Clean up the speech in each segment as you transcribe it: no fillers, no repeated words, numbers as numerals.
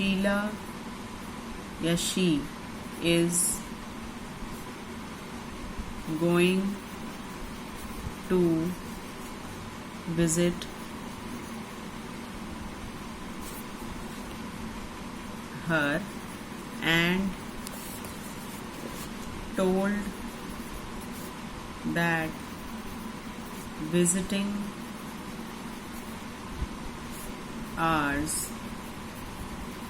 Sheila या she is going to visit her and told that visiting hours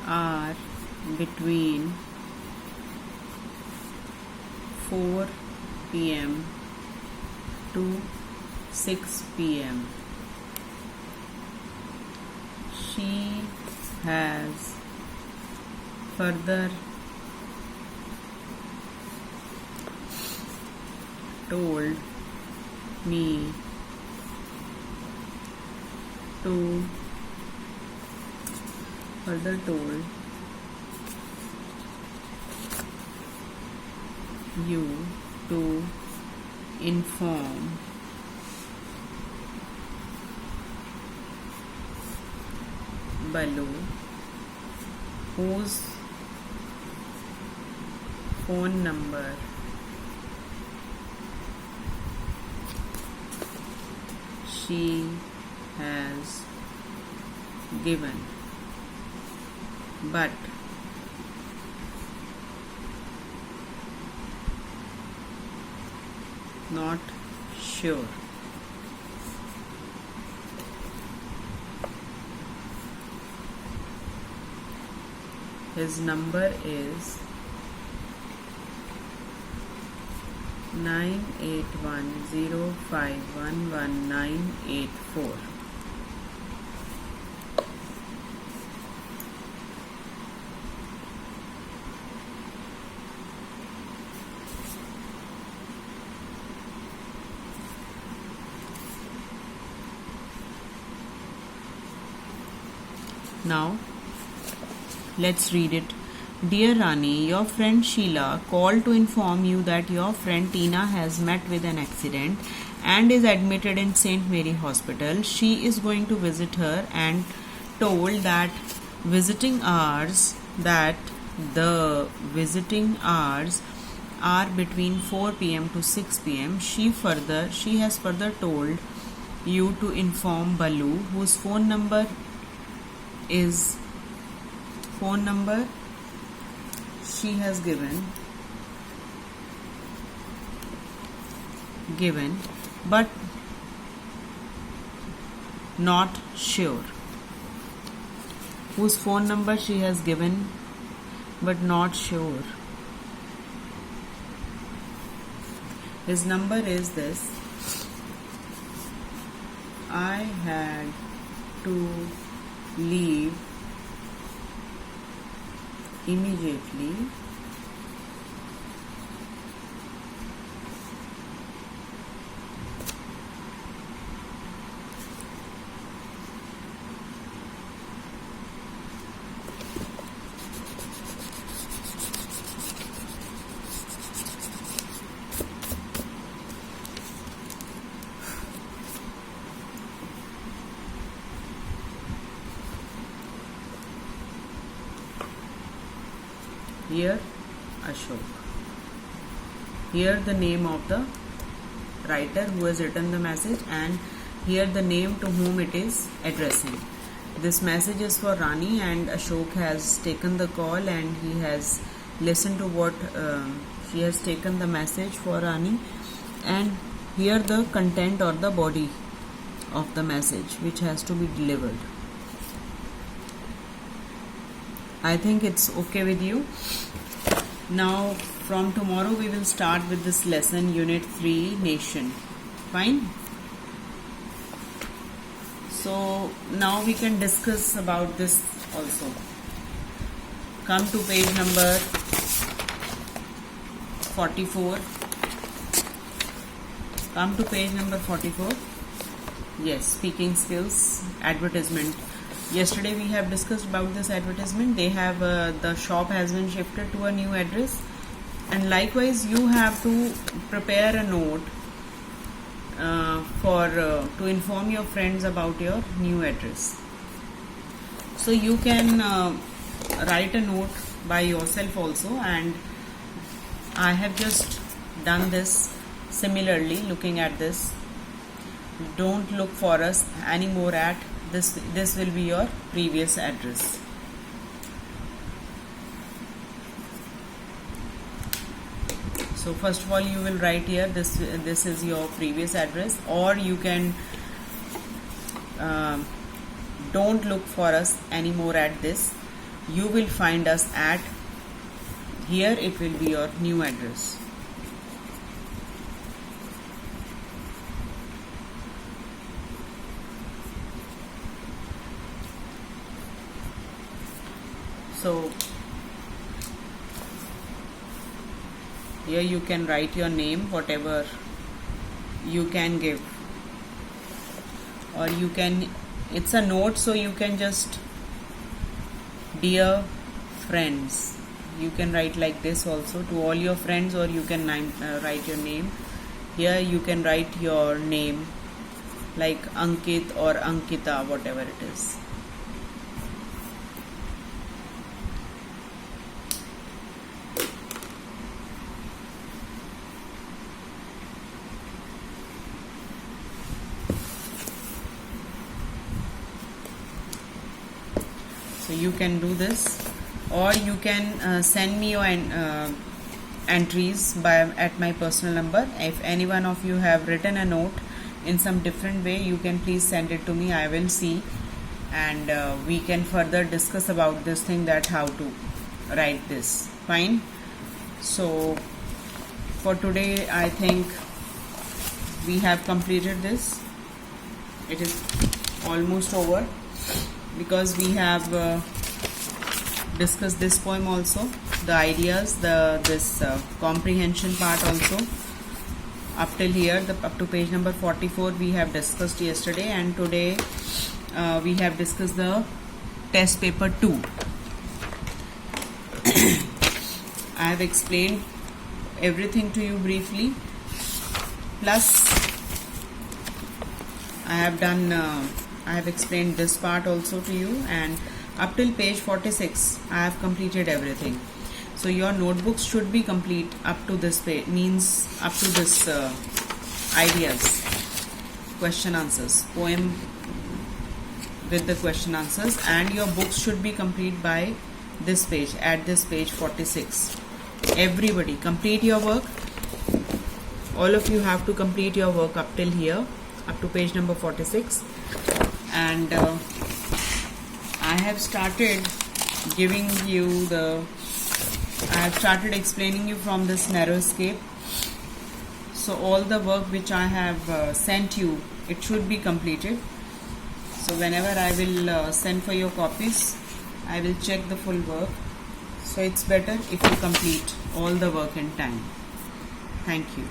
are between 4 p.m. to 6 p.m. She has further told me to you to inform Balu, whose phone number she has given, but not sure. His number is 9810511984. Now, let's read it. Dear Rani, your friend Sheila called to inform you that your friend Tina has met with an accident and is admitted in St. Mary Hospital. She is going to visit her and told that the visiting hours are between 4 p.m. to 6 p.m. She has further told you to inform Balu, whose phone number she has given but not sure. Whose phone number she has given but not sure. His number is this. I had to leave immediately Here Ashok. Here the name of the writer who has written the message, and here the name to whom it is addressing. This message is for Rani, and Ashok has taken the call and he has listened to what she has taken the message for Rani, and here the content or the body of the message which has to be delivered. I think it's okay with you. Now from tomorrow we will start with this lesson, Unit 3, Nation. Fine? So now we can discuss about this also. Come to page number 44. Come to page number 44. Yes, speaking skills, advertisement. Yesterday we have discussed about this advertisement. They have the shop has been shifted to a new address, and likewise you have to prepare a note to inform your friends about your new address. So you can write a note by yourself also, and I have just done this similarly. Looking at this, don't look for us anymore at this. This will be your previous address. So first of all, you will write here this is your previous address, or you can don't look for us anymore at this. You will find us at here. It will be your new address. So here you can write your name, whatever you can give, or you can, it's a note, so you can just dear friends, you can write like this also to all your friends, or you can write your name. Here you can write your name like Ankit or Ankita, whatever it is. So you can do this, or you can send me your entries at my personal number. If any one of you have written a note in some different way, you can please send it to me. I will see, and we can further discuss about this thing, that how to write this. Fine. So for today, I think we have completed this. It is almost over, because we have discussed this poem also, the ideas, this comprehension part also. Up till here, up to page number 44 we have discussed yesterday, and today we have discussed the test paper 2. I have explained everything to you briefly, plus I have explained this part also to you, and up till page 46 I have completed everything. So your notebooks should be complete up to this page, means up to this ideas, question answers, poem with the question answers, and your books should be complete by this page, at this page 46. Everybody complete your work. All of you have to complete your work up till here, up to page number 46. And I have started giving you I have started explaining you from this narrow escape. So all the work which I have sent you, it should be completed. So whenever I will send for your copies, I will check the full work. So it's better if you complete all the work in time. Thank you.